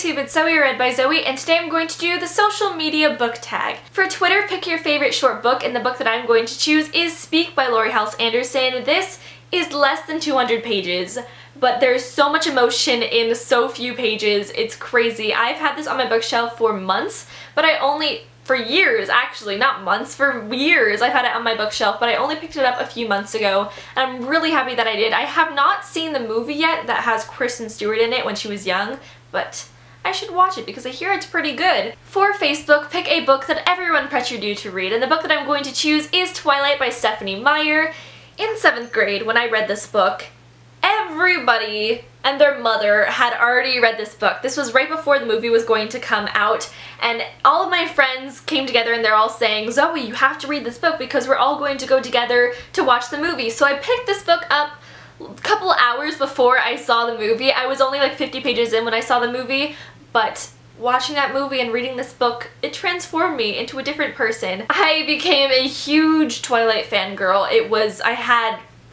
YouTube, it's Zoe Read by Zoe, and today I'm going to do the social media book tag. For Twitter, pick your favorite short book, and the book that I'm going to choose is Speak by Laurie Halse Anderson. This is less than 200 pages, but there's so much emotion in so few pages, it's crazy. I've had this on my bookshelf for months, but for years actually, not months, for years I've had it on my bookshelf, but I only picked it up a few months ago, and I'm really happy that I did. I have not seen the movie yet that has Kristen Stewart in it when she was young, but I should watch it because I hear it's pretty good. For Facebook, pick a book that everyone pressured you to read, and the book that I'm going to choose is Twilight by Stephenie Meyer. In 7th grade, when I read this book, everybody and their mother had already read this book. This was right before the movie was going to come out, and all of my friends came together and they're all saying, Zoe, you have to read this book because we're all going to go together to watch the movie. So I picked this book up a couple hours before I saw the movie. I was only like 50 pages in when I saw the movie, but watching that movie and reading this book, it transformed me into a different person. I became a huge Twilight fangirl.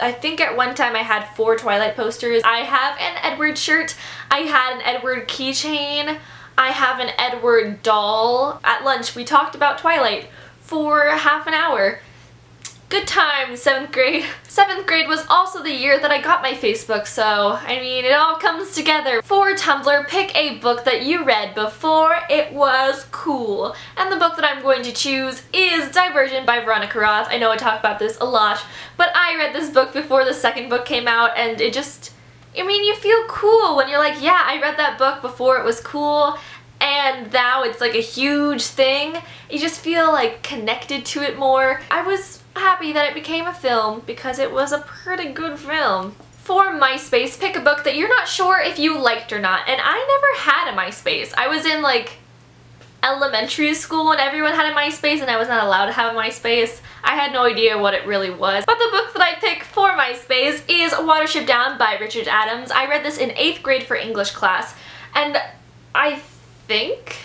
I think at one time I had 4 Twilight posters. I have an Edward shirt, I had an Edward keychain, I have an Edward doll. At lunch we talked about Twilight for half an hour. Good times, 7th grade. 7th grade was also the year that I got my Facebook, so I mean, it all comes together. For Tumblr, pick a book that you read before it was cool. And the book that I'm going to choose is Divergent by Veronica Roth. I know I talk about this a lot, but I read this book before the second book came out, and it just, I mean, you feel cool when you're like, yeah, I read that book before it was cool, and now it's like a huge thing. You just feel like connected to it more. I was happy that it became a film because it was a pretty good film. For MySpace, pick a book that you're not sure if you liked or not, and I never had a MySpace. I was in like elementary school and everyone had a MySpace and I was not allowed to have a MySpace. I had no idea what it really was. But the book that I picked for MySpace is Watership Down by Richard Adams. I read this in 8th grade for English class, and I think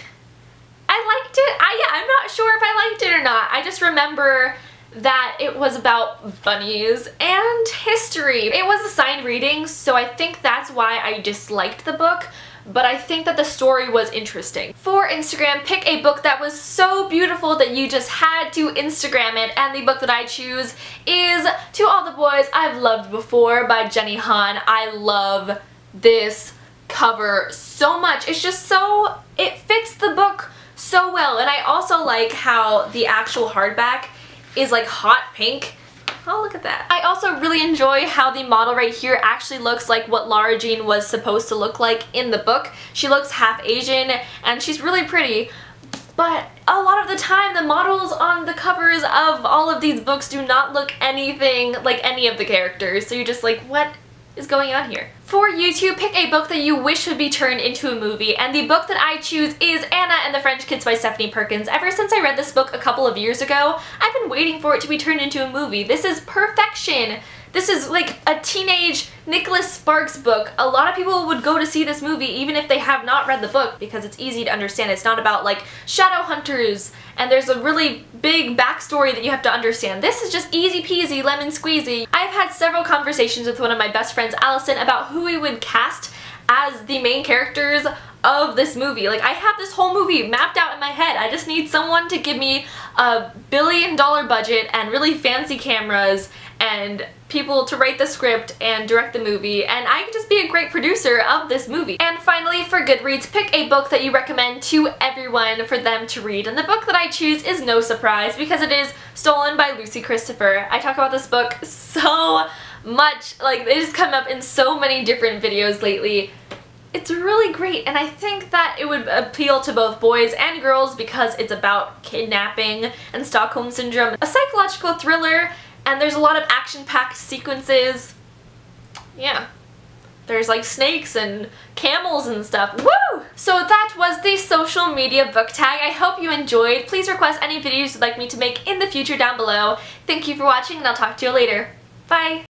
I liked it. I'm not sure if I liked it or not. I just remember that it was about bunnies and history. It was assigned reading, so I think that's why I disliked the book, but I think that the story was interesting. For Instagram, pick a book that was so beautiful that you just had to Instagram it, and the book that I choose is To All the Boys I've Loved Before by Jenny Han. I love this cover so much. It's just so, it fits the book so well, and I also like how the actual hardback is like hot pink. Oh, look at that. I also really enjoy how the model right here actually looks like what Lara Jean was supposed to look like in the book. She looks half Asian and she's really pretty, but a lot of the time the models on the covers of all of these books do not look anything like any of the characters, so you're just like, what is going on here? For YouTube, pick a book that you wish would be turned into a movie, and the book that I choose is Anna and the French Kids by Stephanie Perkins. Ever since I read this book a couple of years ago, I've been waiting for it to be turned into a movie. This is perfection. This is like a teenage Nicholas Sparks book. A lot of people would go to see this movie even if they have not read the book because it's easy to understand. It's not about like shadow hunters and there's a really big backstory that you have to understand. This is just easy peasy, lemon squeezy. I've had several conversations with one of my best friends, Allison, about who we would cast as the main characters of this movie. Like, I have this whole movie mapped out in my head. I just need someone to give me a $1 billion budget and really fancy cameras and people to write the script and direct the movie, and I can just be a great producer of this movie. And finally, for Goodreads, pick a book that you recommend to everyone for them to read, and the book that I choose is no surprise because it is Stolen by Lucy Christopher. I talk about this book so much, like it has come up in so many different videos lately. It's really great, and I think that it would appeal to both boys and girls because it's about kidnapping and Stockholm Syndrome. A psychological thriller, and there's a lot of action-packed sequences. Yeah. There's like snakes and camels and stuff. Woo! So that was the social media book tag. I hope you enjoyed. Please request any videos you'd like me to make in the future down below. Thank you for watching, and I'll talk to you later. Bye!